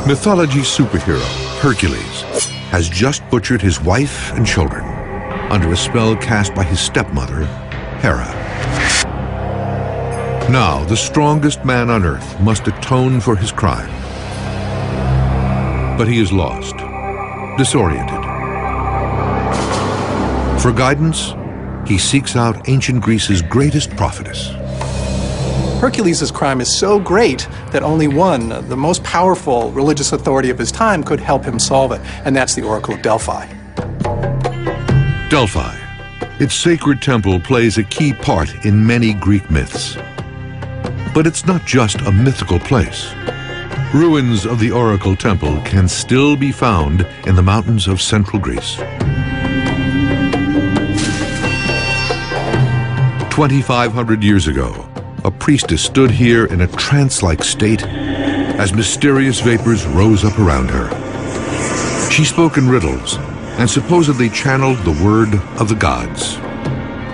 Mythology superhero Hercules has just butchered his wife and children under a spell cast by his stepmother, Hera. Now, the strongest man on Earth must atone for his crime. But he is lost, disoriented. For guidance, he seeks out ancient Greece's greatest prophetess. Hercules' crime is so great that only one, the most powerful religious authority of his time, could help him solve it, and that's the Oracle of Delphi. Delphi. Its sacred temple plays a key part in many Greek myths. But it's not just a mythical place. Ruins of the Oracle Temple can still be found in the mountains of central Greece. 2,500 years ago, a priestess stood here in a trance-like state as mysterious vapors rose up around her. She spoke in riddles and supposedly channeled the word of the gods.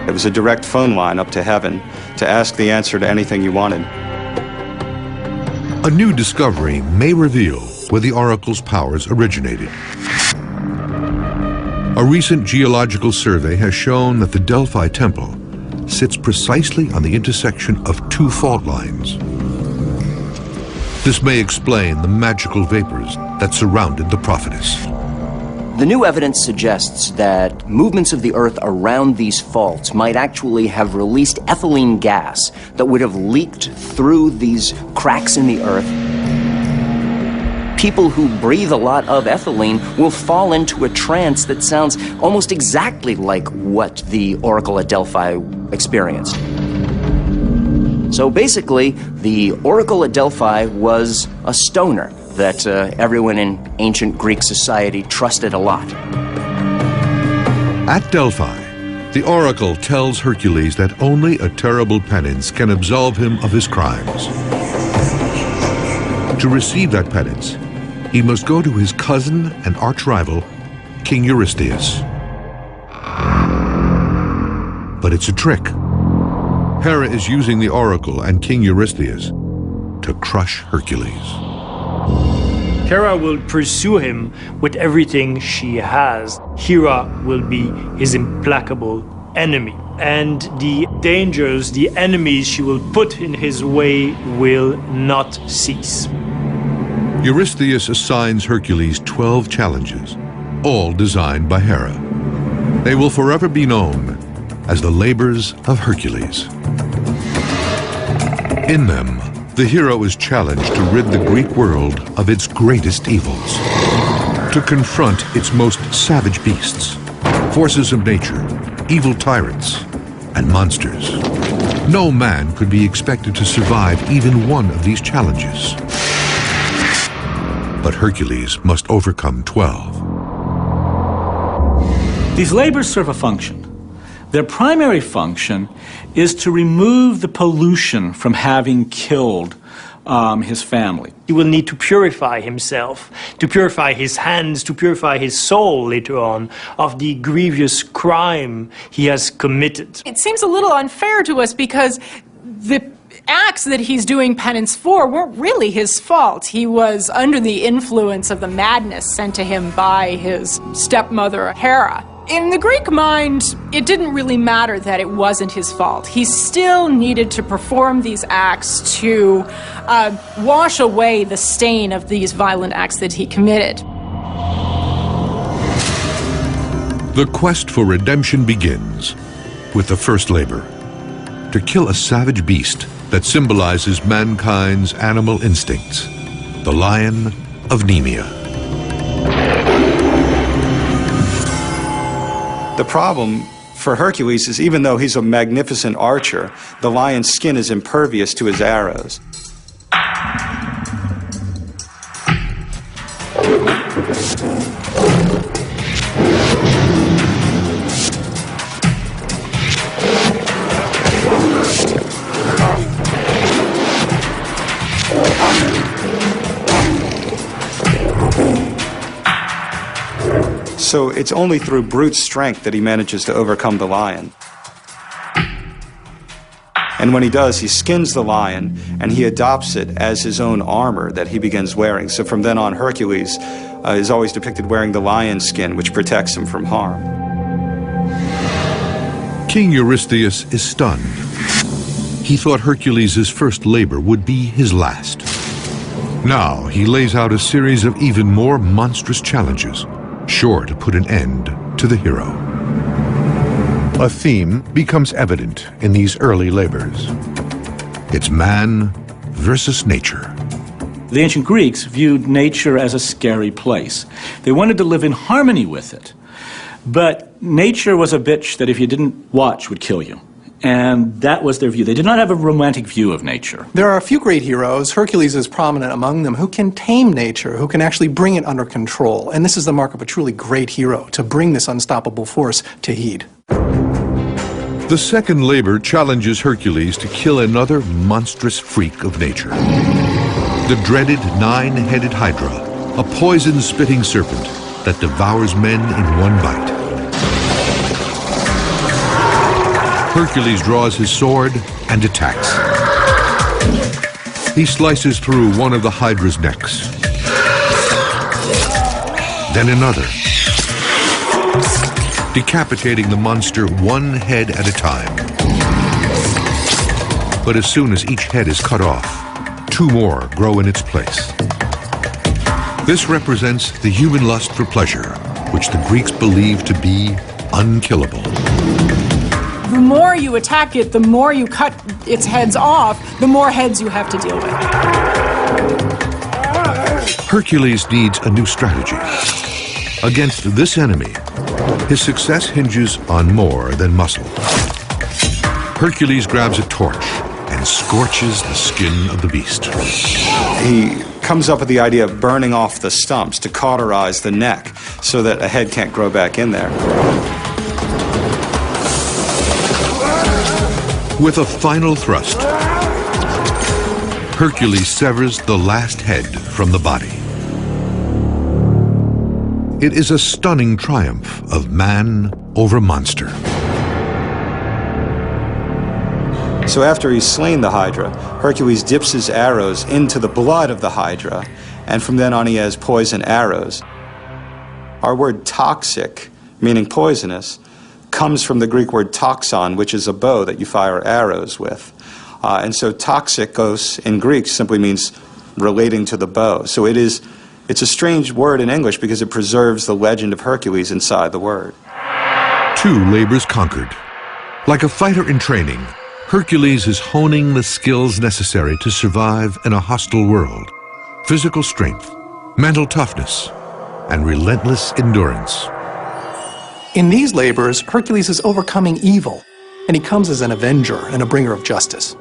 It was a direct phone line up to heaven to ask the answer to anything you wanted. A new discovery may reveal where the oracle's powers originated. A recent geological survey has shown that the Delphi Temple sits precisely on the intersection of two fault lines. This may explain the magical vapors that surrounded the prophetess. The new evidence suggests that movements of the Earth around these faults might actually have released ethylene gas that would have leaked through these cracks in the Earth. People who breathe a lot of ethylene will fall into a trance that sounds almost exactly like what the Oracle at Delphi experienced. So basically, the Oracle at Delphi was a stoner that everyone in ancient Greek society trusted a lot. At Delphi, the Oracle tells Hercules that only a terrible penance can absolve him of his crimes. To receive that penance, he must go to his cousin and arch-rival, King Eurystheus. But it's a trick. Hera is using the Oracle and King Eurystheus to crush Hercules. Hera will pursue him with everything she has. Hera will be his implacable enemy. And the dangers, the enemies she will put in his way will not cease. Eurystheus assigns Hercules 12 challenges, all designed by Hera. They will forever be known as the labors of Hercules. In them, the hero is challenged to rid the Greek world of its greatest evils, to confront its most savage beasts, forces of nature, evil tyrants, and monsters. No man could be expected to survive even one of these challenges. But Hercules must overcome 12. These labors serve a function. Their primary function is to remove the pollution from having killed his family. He will need to purify himself, to purify his hands, to purify his soul later on of the grievous crime he has committed. It seems a little unfair to us because the acts that he's doing penance for weren't really his fault. He was under the influence of the madness sent to him by his stepmother, Hera. In the Greek mind, it didn't really matter that it wasn't his fault. He still needed to perform these acts to wash away the stain of these violent acts that he committed. The quest for redemption begins with the first labor, to kill a savage beast that symbolizes mankind's animal instincts, the lion of Nemea. The problem for Hercules is even though he's a magnificent archer, the lion's skin is impervious to his arrows. So it's only through brute strength that he manages to overcome the lion. And when he does, he skins the lion and he adopts it as his own armor that he begins wearing. So from then on, Hercules is always depicted wearing the lion skin, which protects him from harm. King Eurystheus is stunned. He thought Hercules' first labor would be his last. Now he lays out a series of even more monstrous challenges, sure to put an end to the hero. A theme becomes evident in these early labors. It's man versus nature. The ancient Greeks viewed nature as a scary place. They wanted to live in harmony with it. But nature was a bitch that if you didn't watch would kill you. And that was their view. They did not have a romantic view of nature. There are a few great heroes, Hercules is prominent among them, who can tame nature, who can actually bring it under control. And this is the mark of a truly great hero, to bring this unstoppable force to heed. The second labor challenges Hercules to kill another monstrous freak of nature. The dreaded nine-headed Hydra, a poison-spitting serpent that devours men in one bite. Hercules draws his sword and attacks. He slices through one of the Hydra's necks. Then another, decapitating the monster one head at a time. But as soon as each head is cut off, two more grow in its place. This represents the human lust for pleasure, which the Greeks believed to be unkillable. The more you attack it, the more you cut its heads off, the more heads you have to deal with. Hercules needs a new strategy. Against this enemy, his success hinges on more than muscle. Hercules grabs a torch and scorches the skin of the beast. He comes up with the idea of burning off the stumps to cauterize the neck so that a head can't grow back in there. With a final thrust, Hercules severs the last head from the body. It is a stunning triumph of man over monster. So after he's slain the Hydra, Hercules dips his arrows into the blood of the Hydra, and from then on he has poison arrows. Our word toxic, meaning poisonous, comes from the Greek word toxon, which is a bow that you fire arrows with. And so toxikos in Greek simply means relating to the bow. So it's a strange word in English because it preserves the legend of Hercules inside the word. Two labors conquered. Like a fighter in training, Hercules is honing the skills necessary to survive in a hostile world. Physical strength, mental toughness, and relentless endurance. In these labors, Hercules is overcoming evil, and he comes as an avenger and a bringer of justice.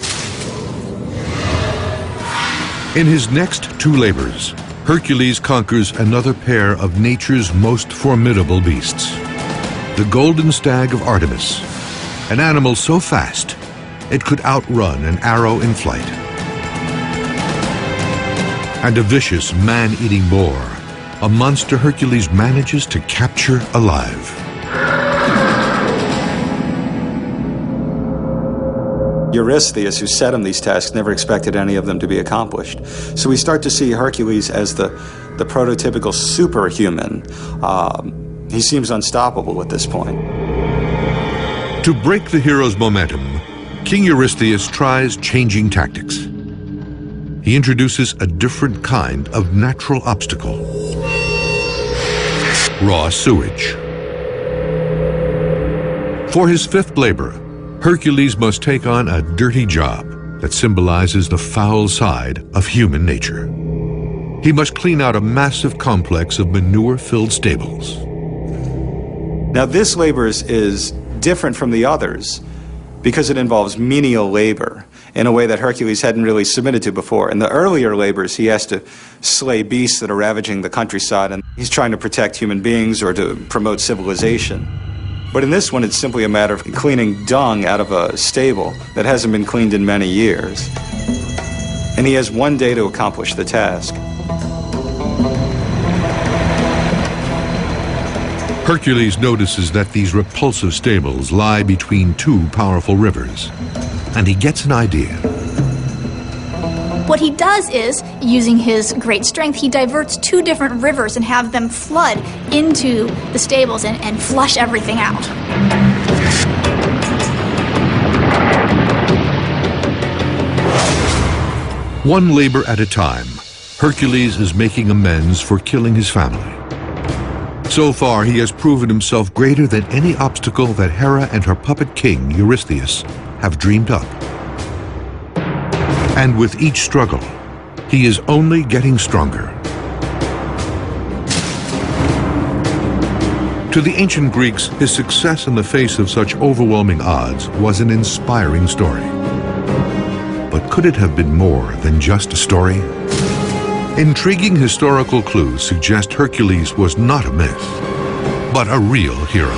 In his next two labors, Hercules conquers another pair of nature's most formidable beasts. The golden stag of Artemis, an animal so fast it could outrun an arrow in flight. And a vicious man-eating boar, a monster Hercules manages to capture alive. Eurystheus, who set him these tasks, never expected any of them to be accomplished. So we start to see Hercules as the prototypical superhuman. He seems unstoppable at this point. To break the hero's momentum, King Eurystheus tries changing tactics. He introduces a different kind of natural obstacle: raw sewage. For his fifth labor, Hercules must take on a dirty job that symbolizes the foul side of human nature. He must clean out a massive complex of manure-filled stables. Now this labor is different from the others because it involves menial labor in a way that Hercules hadn't really submitted to before. In the earlier labors, he has to slay beasts that are ravaging the countryside, and he's trying to protect human beings or to promote civilization. But in this one, it's simply a matter of cleaning dung out of a stable that hasn't been cleaned in many years. And he has one day to accomplish the task. Hercules notices that these repulsive stables lie between two powerful rivers, and he gets an idea. What he does is, using his great strength, he diverts 2 different rivers and have them flood into the stables and flush everything out. One labor at a time, Hercules is making amends for killing his family. So far, he has proven himself greater than any obstacle that Hera and her puppet king, Eurystheus, have dreamed up. And with each struggle, he is only getting stronger. To the ancient Greeks, his success in the face of such overwhelming odds was an inspiring story. But could it have been more than just a story? Intriguing historical clues suggest Hercules was not a myth, but a real hero.